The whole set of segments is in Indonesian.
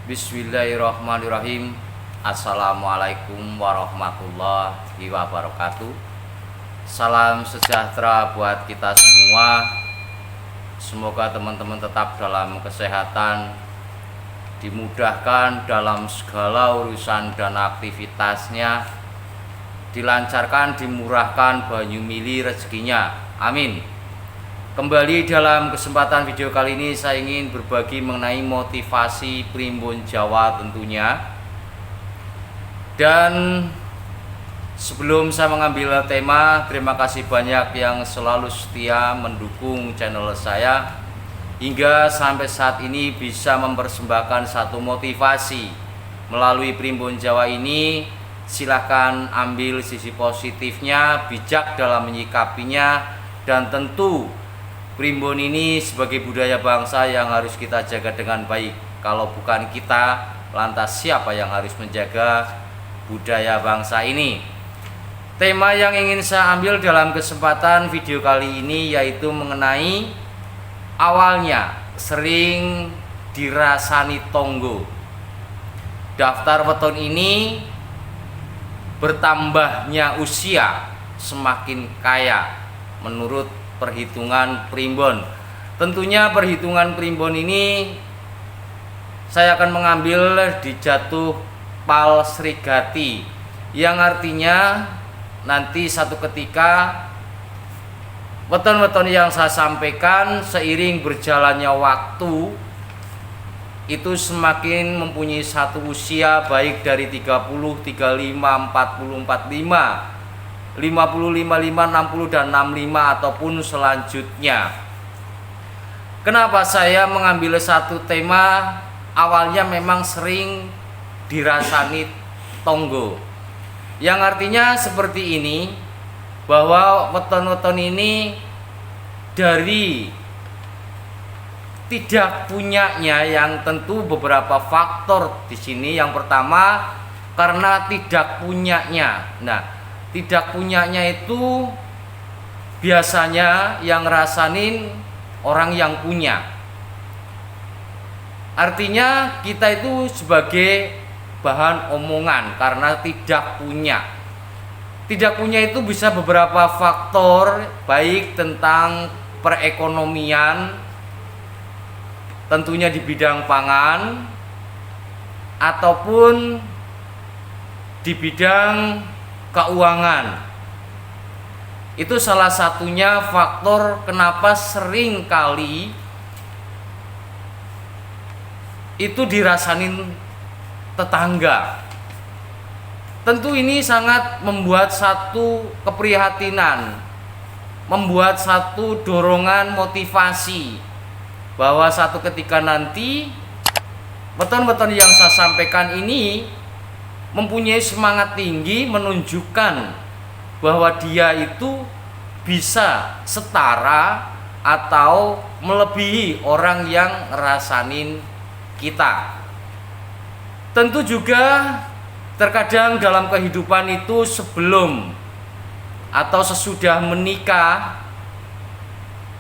Bismillahirrahmanirrahim. Assalamualaikum warahmatullahi wabarakatuh. Salam sejahtera buat kita semua. Semoga teman-teman tetap dalam kesehatan, dimudahkan dalam segala urusan dan aktivitasnya, dilancarkan, dimurahkan banyu mili rezekinya. Amin. Kembali dalam kesempatan video kali ini saya ingin berbagi mengenai motivasi Primbon Jawa tentunya. Dan sebelum saya mengambil tema, terima kasih banyak yang selalu setia mendukung channel saya hingga sampai saat ini bisa mempersembahkan satu motivasi melalui Primbon Jawa ini. Silahkan ambil sisi positifnya, bijak dalam menyikapinya, dan tentu Primbon ini sebagai budaya bangsa yang harus kita jaga dengan baik. Kalau bukan kita, lantas siapa yang harus menjaga budaya bangsa ini? Tema yang ingin saya ambil dalam kesempatan video kali ini yaitu mengenai awalnya sering dirasani tonggo. Daftar weton ini bertambahnya usia semakin kaya menurut perhitungan Primbon. Tentunya perhitungan Primbon ini saya akan mengambil di jatuh pal Srigati, yang artinya nanti satu ketika weton-weton yang saya sampaikan seiring berjalannya waktu itu semakin mempunyai satu usia, baik dari 30, 35, 40, 45, 55, 60 dan 65 ataupun selanjutnya. Kenapa saya mengambil satu tema? Awalnya memang sering dirasani tonggo, yang artinya seperti ini, bahwa weton-weton ini dari tidak punyanya, yang tentu beberapa faktor di sini. Yang pertama karena tidak punyanya. Nah, tidak punyanya itu biasanya yang ngerasanin orang yang punya. Artinya kita itu sebagai bahan omongan karena tidak punya. Tidak punya itu bisa beberapa faktor, baik tentang perekonomian, tentunya di bidang pangan, ataupun di bidang keuangan. Itu salah satunya faktor kenapa sering kali itu dirasain tetangga. Tentu ini sangat membuat satu keprihatinan, membuat satu dorongan motivasi bahwa satu ketika nanti weton-weton yang saya sampaikan ini mempunyai semangat tinggi, menunjukkan bahwa dia itu bisa setara atau melebihi orang yang ngerasanin kita. Tentu juga terkadang dalam kehidupan itu sebelum atau sesudah menikah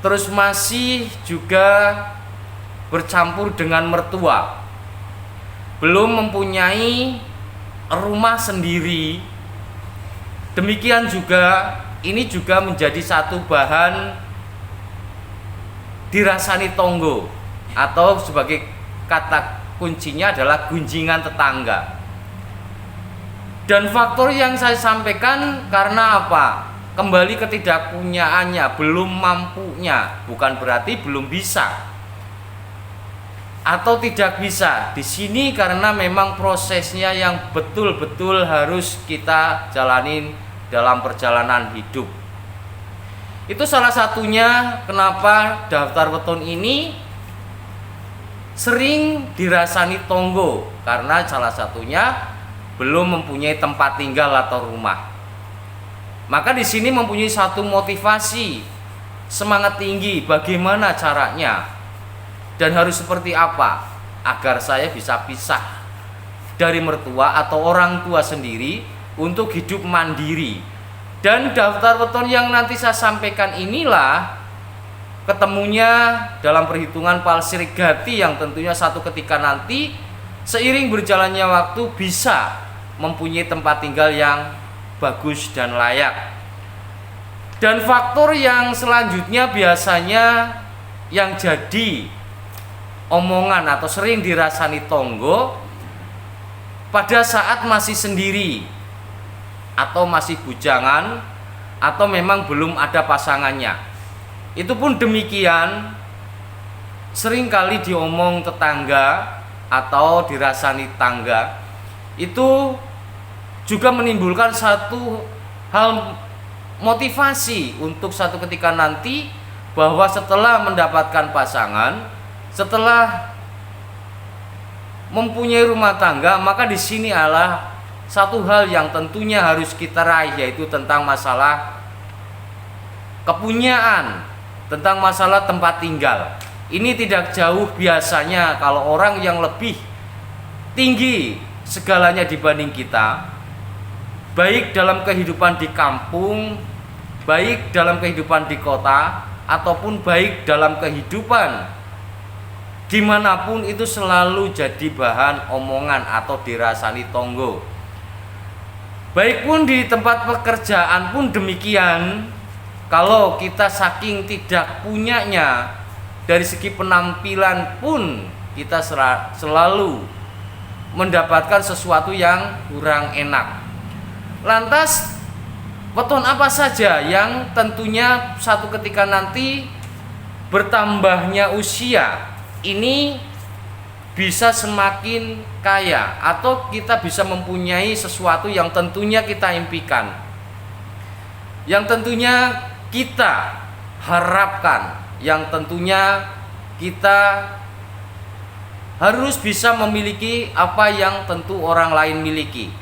terus masih juga bercampur dengan mertua, belum mempunyai rumah sendiri. Demikian juga ini juga menjadi satu bahan dirasani tonggo, atau sebagai kata kuncinya adalah gunjingan tetangga. Dan faktor yang saya sampaikan karena apa? Kembali ketidakpunyaannya, belum mampunya, bukan berarti belum bisa atau tidak bisa. Di sini karena memang prosesnya yang betul-betul harus kita jalanin dalam perjalanan hidup. Itu salah satunya kenapa daftar weton ini sering dirasani tonggo, karena salah satunya belum mempunyai tempat tinggal atau rumah. Maka di sini mempunyai satu motivasi, semangat tinggi, bagaimana caranya dan harus seperti apa agar saya bisa pisah dari mertua atau orang tua sendiri untuk hidup mandiri. Dan daftar weton yang nanti saya sampaikan inilah ketemunya dalam perhitungan pal Srigati, yang tentunya satu ketika nanti seiring berjalannya waktu bisa mempunyai tempat tinggal yang bagus dan layak. Dan faktor yang selanjutnya biasanya yang jadi omongan atau sering dirasani tonggo pada saat masih sendiri atau masih bujangan atau memang belum ada pasangannya. Itu pun demikian, seringkali diomong tetangga atau dirasani tangga, itu juga menimbulkan satu hal motivasi untuk satu ketika nanti, bahwa setelah mendapatkan pasangan, setelah mempunyai rumah tangga, maka di sini adalah satu hal yang tentunya harus kita raih, yaitu tentang masalah kepunyaan, tentang masalah tempat tinggal. Ini tidak jauh biasanya kalau orang yang lebih tinggi segalanya dibanding kita, baik dalam kehidupan di kampung, baik dalam kehidupan di kota, ataupun baik dalam kehidupan dimanapun, itu selalu jadi bahan omongan atau dirasani tonggo. Baik pun di tempat pekerjaan pun demikian. Kalau kita saking tidak punyanya, dari segi penampilan pun kita selalu mendapatkan sesuatu yang kurang enak. Lantas weton apa saja yang tentunya satu ketika nanti bertambahnya usia ini bisa semakin kaya, atau kita bisa mempunyai sesuatu yang tentunya kita impikan, yang tentunya kita harapkan, yang tentunya kita harus bisa memiliki apa yang tentu orang lain miliki.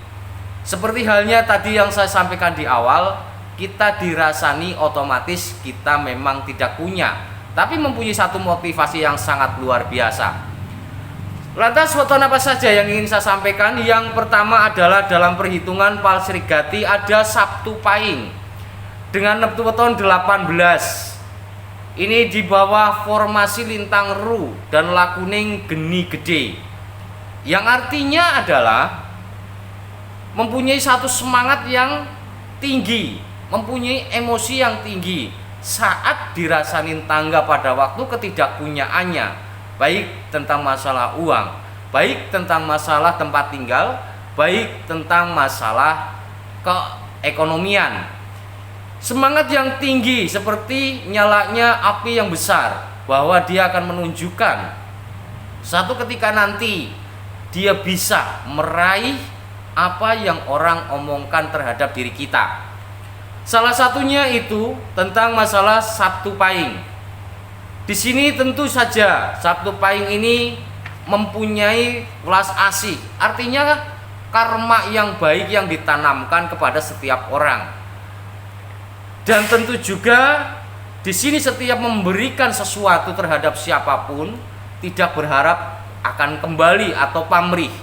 Seperti halnya tadi yang saya sampaikan di awal, kita dirasani otomatis kita memang tidak punya, tapi mempunyai satu motivasi yang sangat luar biasa. Lantas weton apa saja yang ingin saya sampaikan? Yang pertama adalah dalam perhitungan Palsrigati ada Sabtu Pahing dengan neptu weton 18. Ini di bawah formasi lintang Ru dan lakuning geni gede, yang artinya adalah mempunyai satu semangat yang tinggi, mempunyai emosi yang tinggi saat dirasain tangga pada waktu ketidakpunyaannya, baik tentang masalah uang, baik tentang masalah tempat tinggal, baik tentang masalah keekonomian. Semangat yang tinggi seperti nyalanya api yang besar, bahwa dia akan menunjukkan satu ketika nanti dia bisa meraih apa yang orang omongkan terhadap diri kita. Salah satunya itu tentang masalah Sabtu Pahing. Di sini tentu saja Sabtu Pahing ini mempunyai welas asih, artinya karma yang baik yang ditanamkan kepada setiap orang. Dan tentu juga di sini setiap memberikan sesuatu terhadap siapapun tidak berharap akan kembali atau pamrih.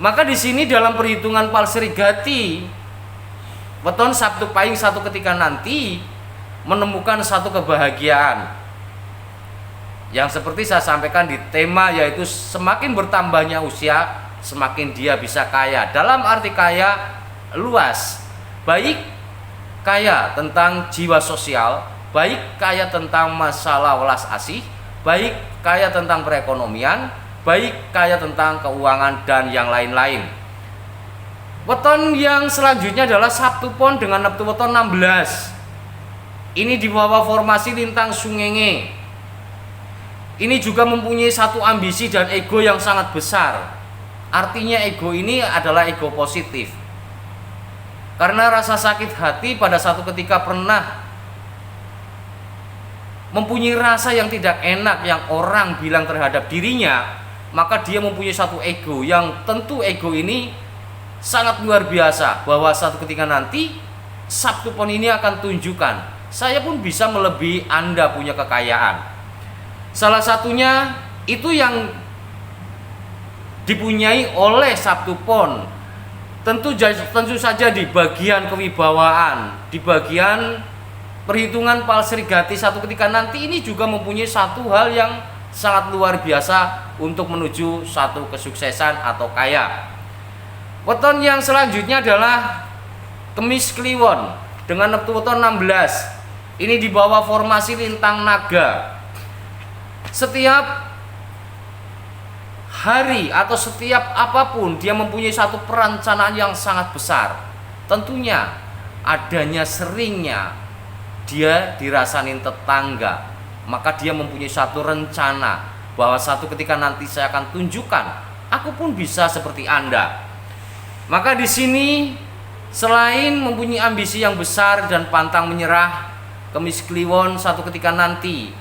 Maka di sini dalam perhitungan Palsrigati, weton Sabtu Pahing satu ketika nanti menemukan satu kebahagiaan yang seperti saya sampaikan di tema, yaitu semakin bertambahnya usia semakin dia bisa kaya. Dalam arti kaya luas, baik kaya tentang jiwa sosial, baik kaya tentang masalah welas asih, baik kaya tentang perekonomian, baik kaya tentang keuangan dan yang lain-lain. Weton yang selanjutnya adalah Sabtu Pon dengan neptu weton 16. Ini di bawah formasi lintang Sungenge. Ini juga mempunyai satu ambisi dan ego yang sangat besar. Artinya ego ini adalah ego positif. Karena rasa sakit hati pada satu ketika pernah mempunyai rasa yang tidak enak yang orang bilang terhadap dirinya, maka dia mempunyai satu ego yang tentu ego ini sangat luar biasa, bahwa satu ketika nanti Sabtu Pon ini akan tunjukkan, saya pun bisa melebihi Anda punya kekayaan. Salah satunya itu yang dipunyai oleh Sabtu Pon, tentu saja di bagian kewibawaan, di bagian perhitungan Palsrigati satu ketika nanti ini juga mempunyai satu hal yang sangat luar biasa untuk menuju satu kesuksesan atau kaya. Weton yang selanjutnya adalah Kemis Kliwon dengan neptu weton 16. Ini di bawah formasi lintang naga. Setiap hari atau setiap apapun dia mempunyai satu perencanaan yang sangat besar. Tentunya adanya seringnya dia dirasain tetangga, maka dia mempunyai satu rencana bahwa satu ketika nanti saya akan tunjukkan aku pun bisa seperti Anda. Maka di sini selain mempunyai ambisi yang besar dan pantang menyerah, Kemis Kliwon satu ketika nanti,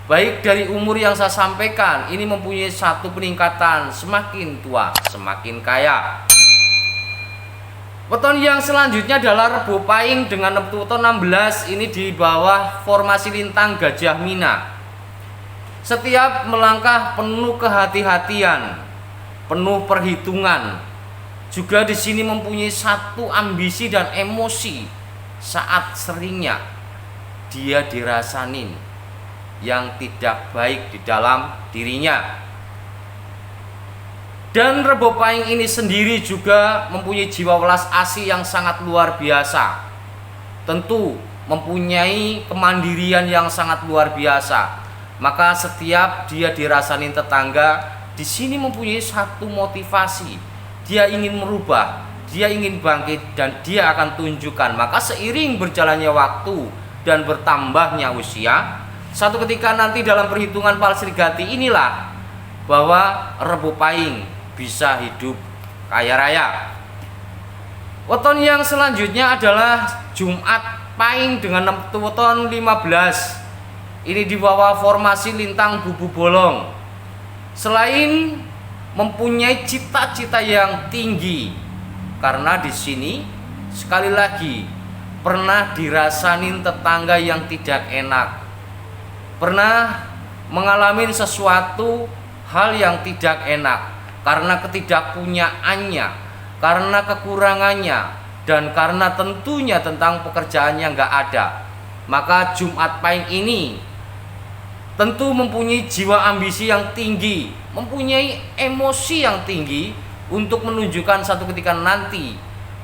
baik dari umur yang saya sampaikan, ini mempunyai satu peningkatan, semakin tua semakin kaya. Weton yang selanjutnya adalah Rebo Pahing dengan neptu weton 16. Ini di bawah formasi lintang Gajah Mina. Setiap melangkah penuh kehati-hatian, penuh perhitungan. Juga di sini mempunyai satu ambisi dan emosi saat seringnya dia dirasain yang tidak baik di dalam dirinya. Dan Rebo Pahing ini sendiri juga mempunyai jiwa welas asih yang sangat luar biasa. Tentu mempunyai kemandirian yang sangat luar biasa. Maka setiap dia dirasain tetangga, di sini mempunyai satu motivasi. Dia ingin merubah, dia ingin bangkit, dan dia akan tunjukkan. Maka seiring berjalannya waktu dan bertambahnya usia, satu ketika nanti dalam perhitungan Palsrigati inilah bahwa Rebo Pahing bisa hidup kaya raya. Weton yang selanjutnya adalah Jumat Pahing dengan neptu weton 15. Ini di bawah formasi lintang Bubu Bolong. Selain mempunyai cita-cita yang tinggi, karena di sini sekali lagi pernah dirasain tetangga yang tidak enak, pernah mengalami sesuatu hal yang tidak enak karena ketidakpunyaannya, karena kekurangannya, dan karena tentunya tentang pekerjaannya nggak ada. Maka Jumat Pahing ini tentu mempunyai jiwa ambisi yang tinggi, mempunyai emosi yang tinggi untuk menunjukkan satu ketika nanti,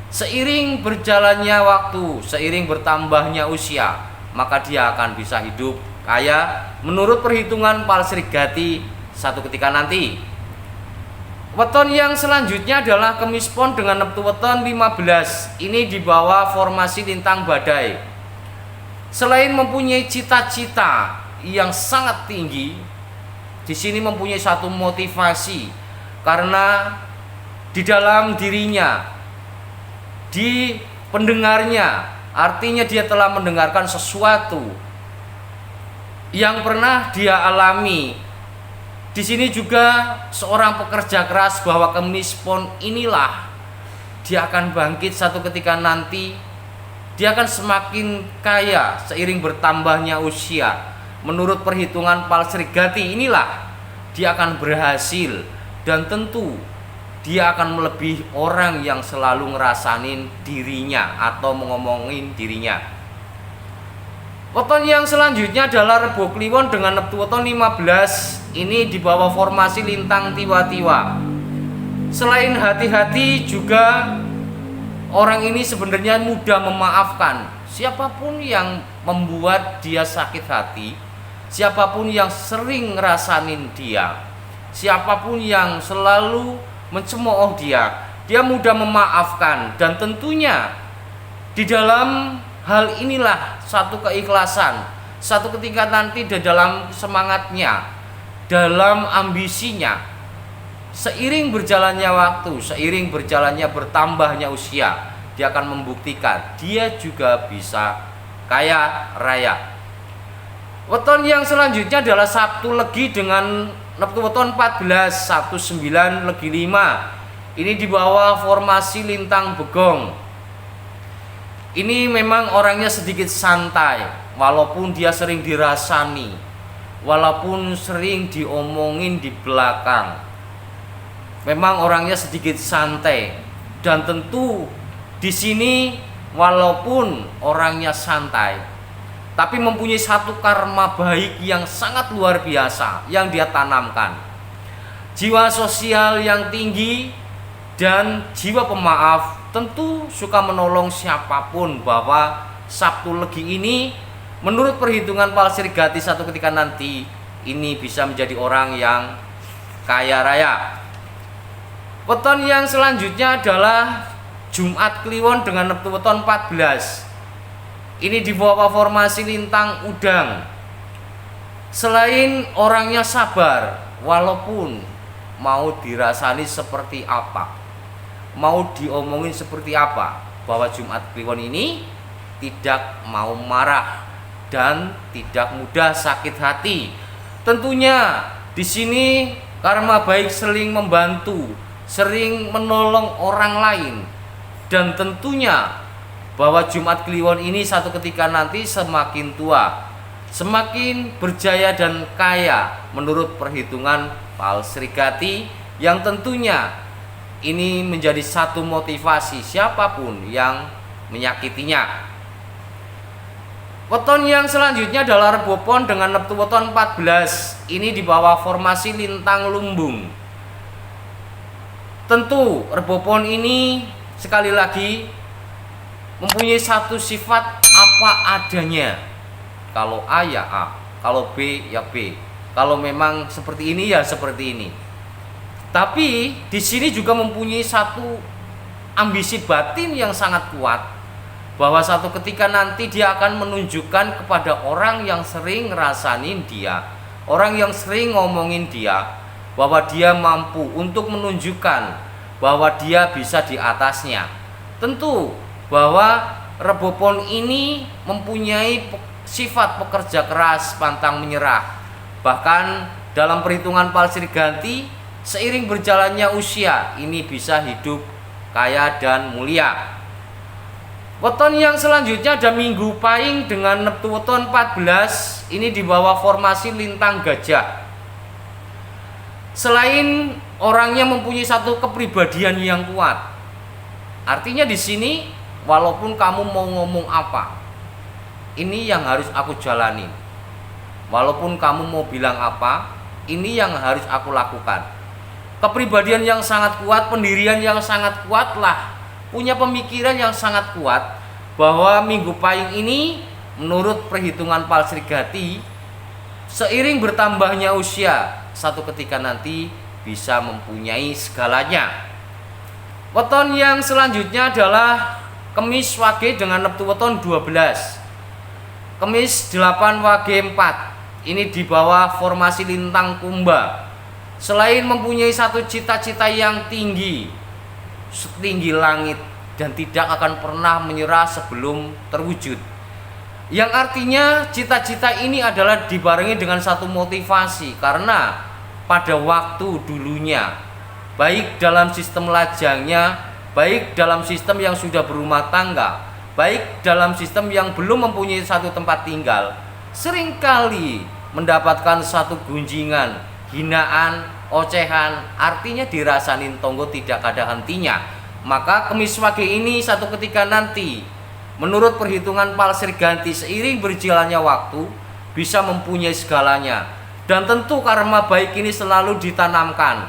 seiring berjalannya waktu, seiring bertambahnya usia, maka dia akan bisa hidup kaya menurut perhitungan Palsrigati satu ketika nanti. Weton yang selanjutnya adalah Kemis Pon dengan neptu weton 15. Ini di bawah formasi lintang Badai. Selain mempunyai cita-cita yang sangat tinggi, di sini mempunyai satu motivasi karena di dalam dirinya, di pendengarnya, artinya dia telah mendengarkan sesuatu yang pernah dia alami. Di sini juga seorang pekerja keras bahwa Kemis Pon inilah dia akan bangkit satu ketika nanti, dia akan semakin kaya seiring bertambahnya usia. Menurut perhitungan Palsrigati inilah dia akan berhasil, dan tentu dia akan melebihi orang yang selalu ngerasain dirinya atau ngomongin dirinya. Weton yang selanjutnya adalah Rebo Kliwon dengan neptu weton 15. Ini di bawah formasi lintang Tiwa-Tiwa. Selain hati-hati juga orang ini sebenarnya mudah memaafkan. Siapapun yang membuat dia sakit hati, siapapun yang sering ngerasain dia, siapapun yang selalu mencemooh dia, dia mudah memaafkan. Dan tentunya di dalam hal inilah satu keikhlasan, satu ketika nanti di dalam semangatnya, dalam ambisinya, seiring berjalannya waktu, seiring berjalannya bertambahnya usia, dia akan membuktikan dia juga bisa kaya raya. Weton yang selanjutnya adalah Sabtu Legi dengan neptu weton 14, Sabtu 9 Legi 5. Ini di bawah formasi lintang Begong. Ini memang orangnya sedikit santai, walaupun dia sering dirasani, walaupun sering diomongin di belakang. Memang orangnya sedikit santai, dan tentu di sini walaupun orangnya santai, tapi mempunyai satu karma baik yang sangat luar biasa yang dia tanamkan. Jiwa sosial yang tinggi dan jiwa pemaaf, tentu suka menolong siapapun, bahwa Sabtu Legi ini menurut perhitungan Palsrigati satu ketika nanti ini bisa menjadi orang yang kaya raya. Weton yang selanjutnya adalah Jumat Kliwon dengan neptu weton 14. Ini di bawah formasi lintang udang. Selain orangnya sabar, walaupun mau dirasani seperti apa, mau diomongin seperti apa, bahwa Jumat Kliwon ini tidak mau marah dan tidak mudah sakit hati. Tentunya di sini karma baik sering membantu, sering menolong orang lain, dan tentunya bahwa Jumat Kliwon ini satu ketika nanti semakin tua, semakin berjaya dan kaya menurut perhitungan Palsrigati, yang tentunya ini menjadi satu motivasi siapapun yang menyakitinya. Weton yang selanjutnya adalah Rebo Pon dengan neptu weton 14. Ini di bawah formasi lintang lumbung. Tentu Rebo Pon ini sekali lagi mempunyai satu sifat apa adanya. Kalau A ya A, kalau B ya B. Kalau memang seperti ini ya seperti ini. Tapi di sini juga mempunyai satu ambisi batin yang sangat kuat, bahwa satu ketika nanti dia akan menunjukkan kepada orang yang sering ngerasanin dia, orang yang sering ngomongin dia, bahwa dia mampu untuk menunjukkan bahwa dia bisa di atasnya. Tentu bahwa Rebo Pon ini mempunyai sifat pekerja keras, pantang menyerah. Bahkan dalam perhitungan Palsrigati, seiring berjalannya usia, ini bisa hidup kaya dan mulia. Weton yang selanjutnya ada Minggu Pahing dengan neptu weton 14. Ini di bawah formasi lintang gajah. Selain orangnya mempunyai satu kepribadian yang kuat, artinya di sini walaupun kamu mau ngomong apa, ini yang harus aku jalani. Walaupun kamu mau bilang apa, ini yang harus aku lakukan. Kepribadian yang sangat kuat, pendirian yang sangat kuat lah, punya pemikiran yang sangat kuat, bahwa Minggu Pahing ini menurut perhitungan Palsrigati, seiring bertambahnya usia, satu ketika nanti bisa mempunyai segalanya. Weton yang selanjutnya adalah Kemis Wage dengan neptu weton 12. Kemis 8 Wage 4. Ini di bawah formasi lintang Kumba. Selain mempunyai satu cita-cita yang tinggi, setinggi langit, dan tidak akan pernah menyerah sebelum terwujud, yang artinya cita-cita ini adalah dibarengi dengan satu motivasi, karena pada waktu dulunya, baik dalam sistem lajangnya, baik dalam sistem yang sudah berumah tangga, baik dalam sistem yang belum mempunyai satu tempat tinggal, seringkali mendapatkan satu gunjingan, hinaan, ocehan, artinya dirasanin tonggo tidak ada hentinya. Maka Kemis Wage ini satu ketika nanti menurut perhitungan Palsrigati, seiring berjalannya waktu bisa mempunyai segalanya. Dan tentu karma baik ini selalu ditanamkan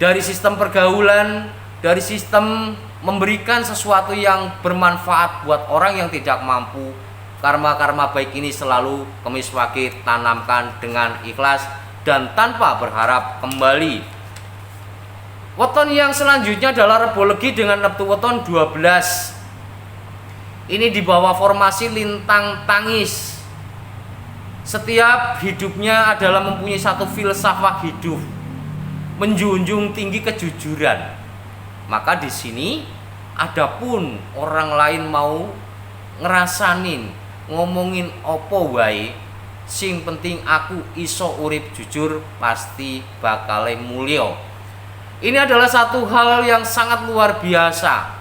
dari sistem pergaulan, dari sistem memberikan sesuatu yang bermanfaat buat orang yang tidak mampu. Karma-karma baik ini selalu Kemis Wage tanamkan dengan ikhlas dan tanpa berharap kembali. Weton yang selanjutnya adalah Rebo Legi dengan neptu weton 12. Ini di bawah formasi lintang tangis. Setiap hidupnya adalah mempunyai satu filsafat hidup, menjunjung tinggi kejujuran. Maka di sini adapun orang lain mau ngerasanin, ngomongin opo wae, sing penting aku iso urip jujur, pasti bakal mulya. Ini adalah satu hal yang sangat luar biasa,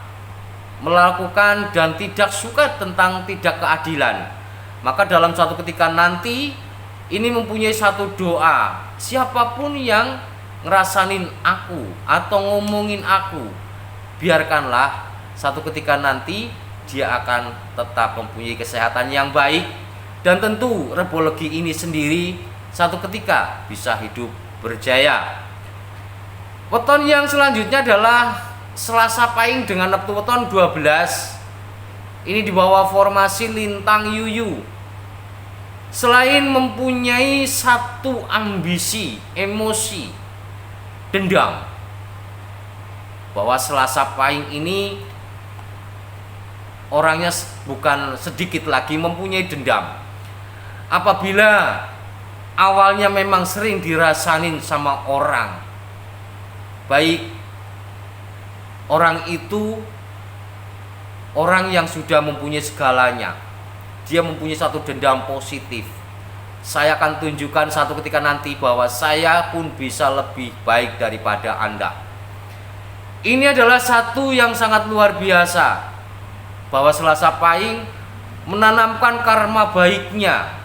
melakukan dan tidak suka tentang tidak keadilan. Maka dalam suatu ketika nanti ini mempunyai satu doa, siapapun yang ngerasanin aku atau ngomongin aku, biarkanlah satu ketika nanti dia akan tetap mempunyai kesehatan yang baik, Dan tentu Rebologi ini sendiri satu ketika bisa hidup berjaya. Weton yang selanjutnya adalah Selasa Pahing dengan neptu weton 12. Ini di bawah formasi lintang yuyu. Selain mempunyai satu ambisi, emosi, dendam, bahwa Selasa Pahing ini orangnya bukan sedikit lagi mempunyai dendam. Apabila awalnya memang sering dirasain sama orang, baik orang itu orang yang sudah mempunyai segalanya, dia mempunyai satu dendam positif. Saya akan tunjukkan satu ketika nanti bahwa saya pun bisa lebih baik daripada Anda. Ini adalah satu yang sangat luar biasa, bahwa Selasa Pahing menanamkan karma baiknya,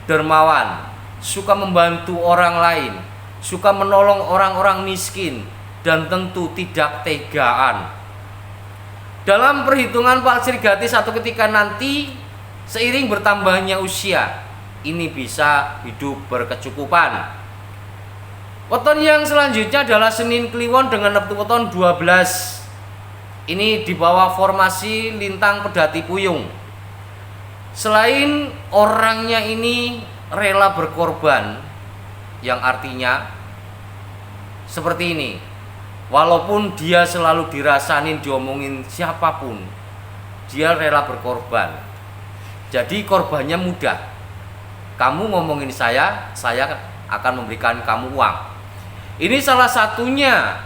dermawan, suka membantu orang lain, suka menolong orang-orang miskin, dan tentu tidak tegaan. Dalam perhitungan Pak Srigati satu ketika nanti, seiring bertambahnya usia, ini bisa hidup berkecukupan. Weton yang selanjutnya adalah Senin Kliwon dengan neptu weton 12. Ini di bawah formasi lintang Pedati Puyung. Selain orangnya ini rela berkorban, yang artinya seperti ini, walaupun dia selalu dirasain diomongin siapapun, dia rela berkorban. Jadi korbannya mudah. Kamu ngomongin saya akan memberikan kamu uang. Ini salah satunya.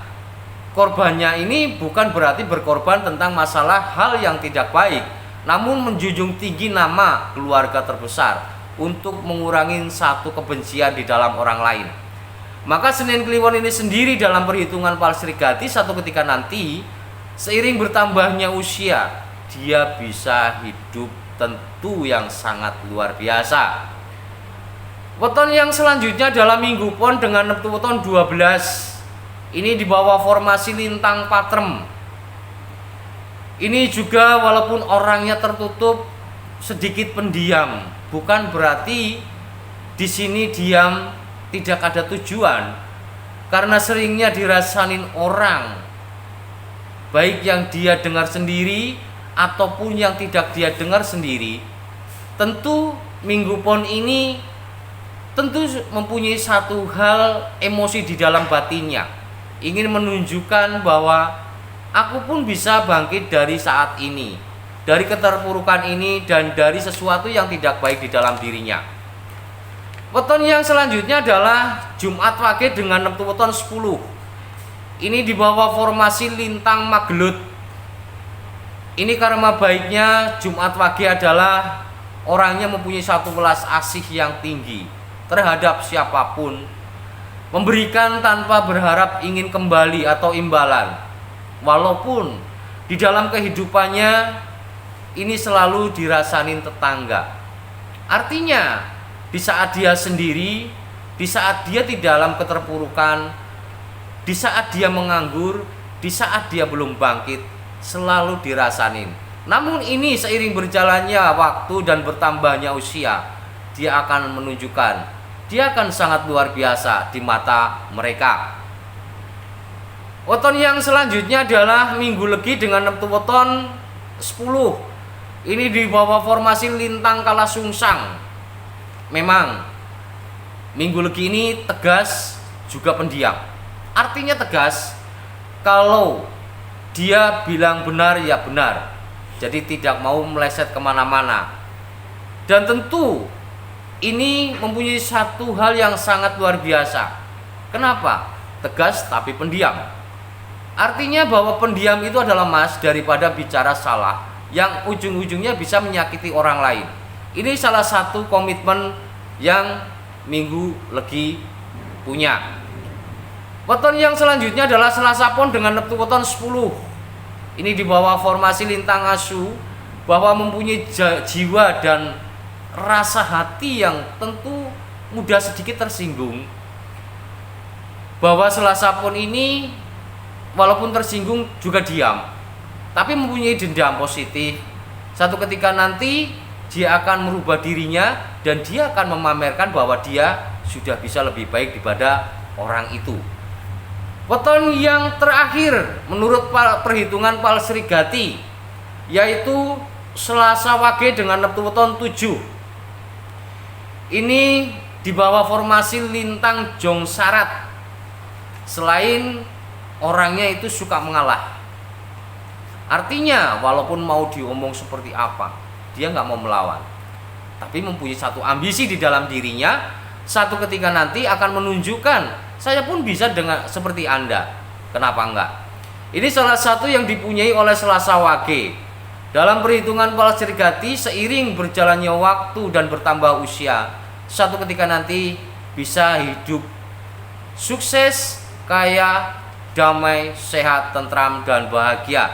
Korbannya ini bukan berarti berkorban tentang masalah hal yang tidak baik, namun menjunjung tinggi nama keluarga terbesar untuk mengurangi satu kebencian di dalam orang lain. Maka Senin Kliwon ini sendiri dalam perhitungan Pak Srigati satu ketika nanti, seiring bertambahnya usia, dia bisa hidup tentu yang sangat luar biasa. Weton yang selanjutnya adalah Minggu Pon dengan neptu weton 12. Ini di bawah formasi lintang Patrem. Ini juga walaupun orangnya tertutup, sedikit pendiam, bukan berarti di sini diam tidak ada tujuan, karena seringnya dirasain orang, baik yang dia dengar sendiri ataupun yang tidak dia dengar sendiri. Tentu Minggu Pon ini tentu mempunyai satu hal emosi di dalam batinnya, ingin menunjukkan bahwa aku pun bisa bangkit dari saat ini, dari keterpurukan ini, dan dari sesuatu yang tidak baik di dalam dirinya. Weton yang selanjutnya adalah Jumat Wage dengan neptu weton 10. Ini di bawah formasi lintang Magelut. Ini karma baiknya Jumat Wage adalah orangnya mempunyai satu welas asih yang tinggi terhadap siapapun, memberikan tanpa berharap ingin kembali atau imbalan. Walaupun di dalam kehidupannya ini selalu dirasain tetangga. Artinya di saat dia sendiri, di saat dia di dalam keterpurukan, di saat dia menganggur, di saat dia belum bangkit, selalu dirasain. Namun ini seiring berjalannya waktu dan bertambahnya usia, dia akan menunjukkan dia akan sangat luar biasa di mata mereka. Weton yang selanjutnya adalah Minggu Legi dengan neptu weton 10. Ini di bawah formasi lintang Kalasungsang. Memang Minggu Legi ini tegas juga pendiam. Artinya tegas, kalau dia bilang benar ya benar, jadi tidak mau meleset kemana-mana. Dan tentu ini mempunyai satu hal yang sangat luar biasa. Kenapa? Tegas tapi pendiam. Artinya bahwa pendiam itu adalah mas daripada bicara salah yang ujung-ujungnya bisa menyakiti orang lain. Ini salah satu komitmen yang Minggu Legi punya. Weton yang selanjutnya adalah Selasa Pon dengan neptu weton 10. Ini di bawah formasi lintang Asu, bahwa mempunyai jiwa dan rasa hati yang tentu mudah sedikit tersinggung. Bahwa Selasa Pon ini walaupun tersinggung juga diam, tapi mempunyai dendam positif. Satu ketika nanti dia akan merubah dirinya dan dia akan memamerkan bahwa dia sudah bisa lebih baik daripada orang itu. Weton yang terakhir menurut perhitungan Pal Srigati yaitu Selasa Wage dengan neptu weton 7. Ini di bawah formasi lintang Jong Sarat. Selain orangnya itu suka mengalah, artinya walaupun mau diomong seperti apa, dia nggak mau melawan, tapi mempunyai satu ambisi di dalam dirinya. Satu ketika nanti akan menunjukkan, saya pun bisa dengan seperti Anda. Kenapa enggak? Ini salah satu yang dipunyai oleh Selasa Wage. Dalam perhitungan Pal Srigati, seiring berjalannya waktu dan bertambah usia, satu ketika nanti bisa hidup sukses, kaya, damai, sehat, tentram, dan bahagia.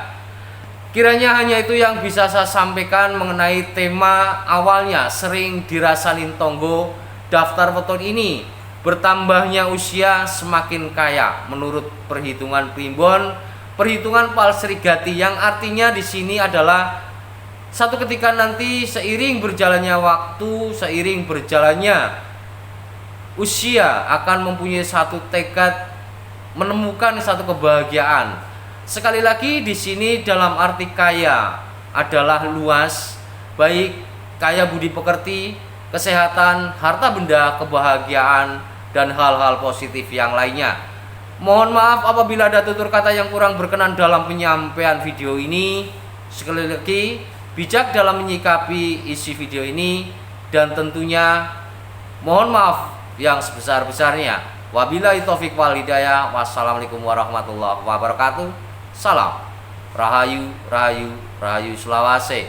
Kiranya hanya itu yang bisa saya sampaikan mengenai tema awalnya sering dirasain tonggo daftar weton ini. Bertambahnya usia semakin kaya menurut perhitungan primbon, perhitungan Pal Srigati, yang artinya di sini adalah satu ketika nanti seiring berjalannya waktu, seiring berjalannya usia akan mempunyai satu tekad menemukan satu kebahagiaan. Sekali lagi di sini dalam arti kaya adalah luas, baik kaya budi pekerti, kesehatan, harta benda, kebahagiaan, dan hal-hal positif yang lainnya. Mohon maaf apabila ada tutur kata yang kurang berkenan dalam penyampaian video ini. Sekali lagi, bijak dalam menyikapi isi video ini, dan tentunya mohon maaf yang sebesar-besarnya. Wabillahi taufik wal hidayah. Wassalamualaikum warahmatullahi wabarakatuh. Salam Rahayu, Rahayu, Rahayu Sulawesi.